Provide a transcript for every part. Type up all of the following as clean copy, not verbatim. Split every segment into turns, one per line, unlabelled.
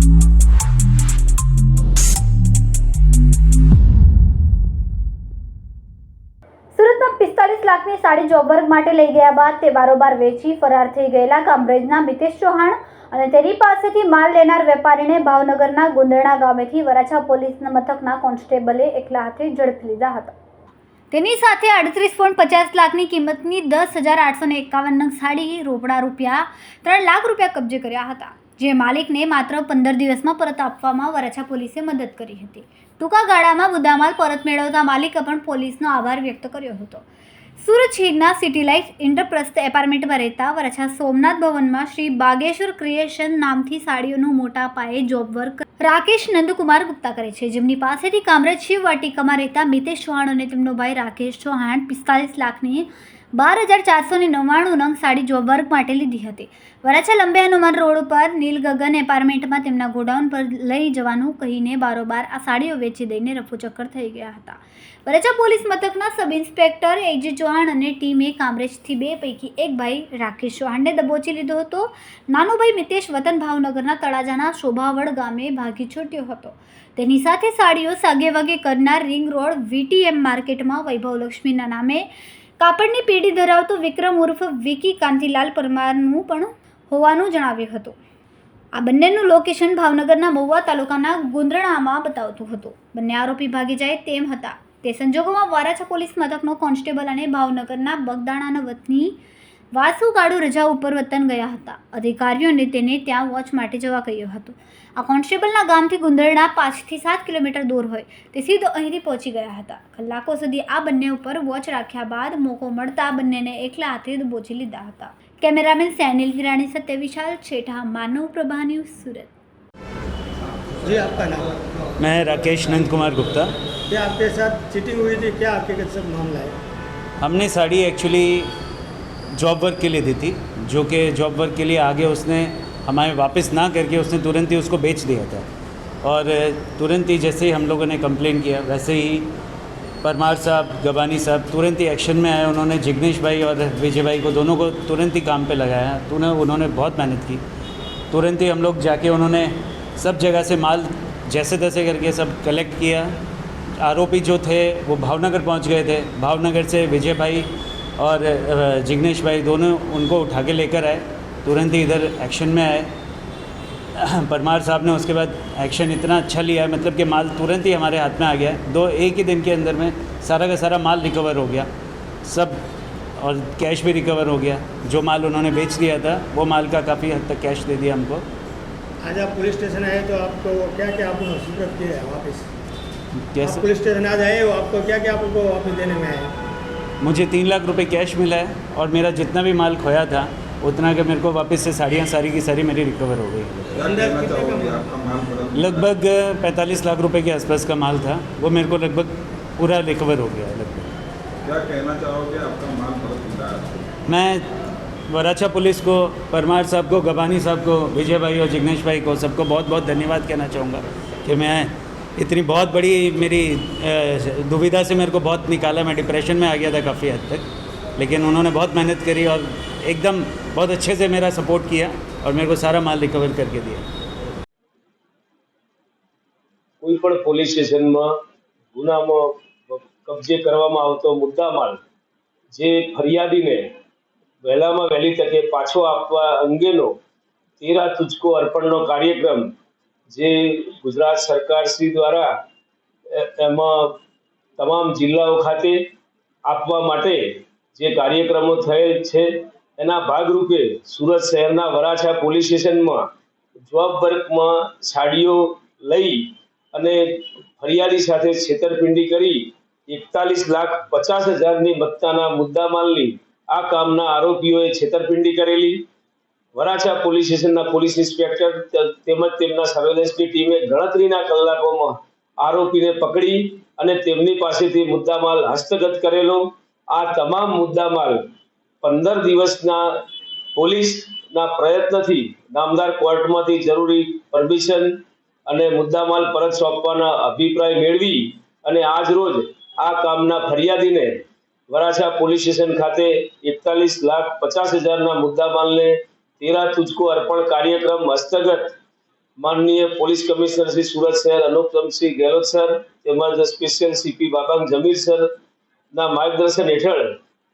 સુરતમાં 45 લાખની sari job work માટે લઈ ગયા બાદ તે બારોબાર વેચી ફરાર થઈ ગયેલા કામરેજના મિતેશ ચૌહાણ અને તેની પાસેથી માલ લેનાર વેપારીને ભાવનગરના ગુંદરણા ગામેથી વરાછા પોલીસ મથકના કોન્સ્ટેબલે એકલા હાથે ઝડપી લીધા હતા। તેની સાથે 38.50 લાખની કિંમતની 10,851 નંગ સાડી રોકડા રૂપિયા 3 લાખ રૂપિયા કબજે કર્યા હતા, જે માલિકને માત્ર 15 દિવસમાં પરત આપવામાં વરાછા પોલીસે મદદ કરી હતી। ટૂંકા ગાળામાં મુદ્દામાલ પરત મેળવતા માલિકે પણ પોલીસનો આભાર વ્યક્ત કર્યો હતો। સુરત શહેરના સિટી લાઇફ ઇન્ટરપ્રસ્થ એપાર્ટમેન્ટમાં રહેતા વરાછા સોમનાથ ભવનમાં શ્રી બાગેશ્વર ક્રિએશન નામથી સાડીઓનું મોટા પાયે જોબ વર્ક રાકેશ નંદકુમાર ગુપ્તા કરે છે, જેમની પાસેથી કામરેજ શિવ વાટિકામાં રહેતા મિતેશ ચૌહાણ અને તેમનો ભાઈ રાકેશ ચૌહાણ 45 લાખની 12,499 નંગ સાડી જોબ વર્ક માટે લીધી હતી। વરાછા લંબે હનુમાન રોડ પર નીલ ગગન એપાર્ટમેન્ટમાં તેમના ગોડાઉન પર લઈ જવાનું કહીને બારોબાર આ સાડીઓ વેચી દઈને રફુચક્કર થઈ ગયા હતા। વરાછા પોલીસ મથકના સબ ઇન્સ્પેક્ટર એજી ચૌહાણ અને ટીમે કામરેજથી 2 પૈકી એક ભાઈ રાકેશ ચૌહાણને દબોચી લીધો હતો। નાનો ભાઈ મિતેશ વતન ભાવનગરના તળાજાના શોભાવડ ગામે ભાગી છૂટ્યો હતો। તેની સાથે સાડીઓ સાગેવાગે કરનાર રિંગ રોડ VTM માર્કેટમાં વૈભવલક્ષ્મીના નામે કાપડની પેઢી ધરાવતો વિક્રમ ઉર્ફ વિકી કાંતિલાલ પરમારનું પણ હોવાનું જણાવ્યું હતું। આ બંનેનું લોકેશન ભાવનગરના મહુવા તાલુકાના ગુંદરણામાં બતાવતું હતું। બંને આરોપી ભાગી જાય તેમ હતા। તે સંજોગોમાં વરાછા પોલીસ મથકનો કોન્સ્ટેબલ અને ભાવનગરના બગદાણાના વતની વાસુ ગાડુ રજા ઉપર વતન ગયા હતા। અધિકારીઓને તેને ત્યાં વોચ માટે જવા કહ્યું હતું। આ કોન્સ્ટેબલના ગામથી ગુંદરણા 5 થી 7 કિલોમીટર દૂર હોય તે સીધો અહીંથી પહોંચી ગયા હતા। કલાકો સુધી આ બંને ઉપર વોચ રાખ્યા બાદ મોકો મળતા બંનેને એકલા હાથે દબોચી લીધા હતા। कैमरामैन सैनिल हिरानी सत्य विशाल छेठा, मानव प्रभा न्यूज, सूरत।
जी, आपका नाम?
मैं राकेश नंद कुमार गुप्ता।
क्या आपके साथ चीटिंग हुई थी, क्या आपके सब मामला है?
हमने साड़ी एक्चुअली जॉब वर्क के लिए दी थी, जो कि जॉब वर्क के लिए आगे उसने हमारे वापस ना करके उसने तुरंत ही उसको बेच दिया था। और तुरंत ही जैसे ही हम लोगों ने कंप्लेन किया वैसे ही परमार साहब, गबानी साहब तुरंत ही एक्शन में आए। उन्होंने जिग्नेश भाई और विजय भाई को दोनों को तुरंत ही काम पे लगाया। उन्होंने बहुत मेहनत की। तुरंत ही हम लोग जाके उन्होंने सब जगह से माल जैसे तैसे करके सब कलेक्ट किया। आरोपी जो थे वो भावनगर पहुंच गए थे। भावनगर से विजय भाई और जिग्नेश भाई दोनों उनको उठा के लेकर आए। तुरंत ही इधर एक्शन में आए। परमार साहब ने उसके बाद एक्शन इतना अच्छा लिया, मतलब कि माल तुरंत ही हमारे हाथ में आ गया। एक ही दिन के अंदर में सारा का सारा माल रिकवर हो गया सब, और कैश भी रिकवर हो गया। जो माल उन्होंने बेच दिया था वो माल का काफ़ी हद तक कैश दे दिया हमको।
आज आप पुलिस स्टेशन आए तो आपको क्या क्या आपको सुपुर्द किया है वापस?
कैसे?
आप पुलिस स्टेशन आज आए हो, आपको क्या क्या आपको वापस देने में आए?
मुझे 3 लाख रुपए कैश मिला है और मेरा जितना भी माल खोया था उतना के मेरे को वापस से साड़ियाँ सारी की सारी मेरी रिकवर हो गई। लगभग 45 लाख रुपए के आसपास का माल था, वो मेरे को लगभग पूरा रिकवर हो गया है लगभग।
क्या कहना चाहोगे, आपका माल परत मिला है?
मैं वराछा पुलिस को, परमार साहब को, गबानी साहब को, विजय भाई और जिग्नेश भाई को सबको बहुत बहुत धन्यवाद कहना चाहूँगा कि मैं इतनी बहुत बड़ी मेरी दुविधा से मेरे को बहुत निकाला। मैं डिप्रेशन में आ गया था काफ़ी हद तक, लेकिन उन्होंने बहुत मेहनत करी और एकदम बहुत अच्छे से मेरा सपोर्ट किया और मेरे को सारा माल रिकवर करके दिया।
કોઈ પણ પોલીસ સ્ટેશનમાં ગુનામાં કબજે કરવામાં આવતો મુદ્દામાલ જે ફરિયાદીને વહેલામાં વહેલી તકે પાછો આપવા અંગેનો 13 તુજકો અર્પણનો કાર્યક્રમ જે ગુજરાત સરકાર શ્રી દ્વારા એમાં તમામ જિલ્લાઓ ખાતે આપવા માટે જે કાર્યક્રમો થયેલ છે એના ભાગરૂપે સુરત શહેરના વરાછા પોલીસ સ્ટેશનમાં જોબ વર્કમાં સાડીઓ લઈ અને ફરિયાદી સાથે છેતરપિંડી કરી 41,50,000ની મત્તાના મુદ્દામાલની આ કામના આરોપીઓએ છેતરપિંડી કરેલી। વરાછા પોલીસ સ્ટેશનના પોલીસ ઇન્સ્પેક્ટર તેમજ તેમના સર્વેલન્સની ટીમે ગણતરીના કલાકોમાં આરોપીને પકડી અને તેમની પાસેથી મુદ્દામાલ હસ્તગત કરેલો। આ તમામ મુદ્દામાલ 15 દિવસના પોલીસના પ્રયત્નથી નામદાર કોર્ટમાંથી જરૂરી પરમિશન અને મુદ્દામાલ પરત સોંપવાના અભિપ્રાય મેળવી અને આજ રોજ આ કામના ફરિયાદીને વરાછા પોલીસ સ્ટેશન ખાતે 41,50,000ના મુદ્દામાલને 13 તુજકો અર્પણ કાર્યક્રમ હસ્તગત માનનીય પોલીસ કમિશનર શ્રી સુરત શહેર અનુપમસિંહ ગેહલોત સર તેમજ સ્પેશિયલ સીપી બાબાંગ જમીર સર ના માર્ગદર્શન હેઠળ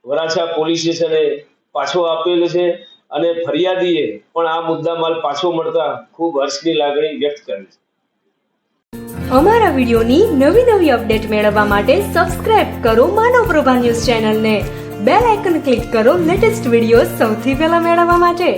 વરાછા પોલીસ સ્ટેશને પાછો આપેલો છે અને ફરિયાદીએ પણ આ મુદ્દામાલ પાછો મળતા ખૂબ હર્ષની લાગણી વ્યક્ત કરી છે.
અમારા વિડિયોની નવી અપડેટ મેળવવા માટે સબસ્ક્રાઇબ કરો માનવ પ્રભા ન્યૂઝ ચેનલને. બેલ આઇકન ક્લિક કરો લેટેસ્ટ વિડીયો સૌથી પહેલા મેળવવા માટે.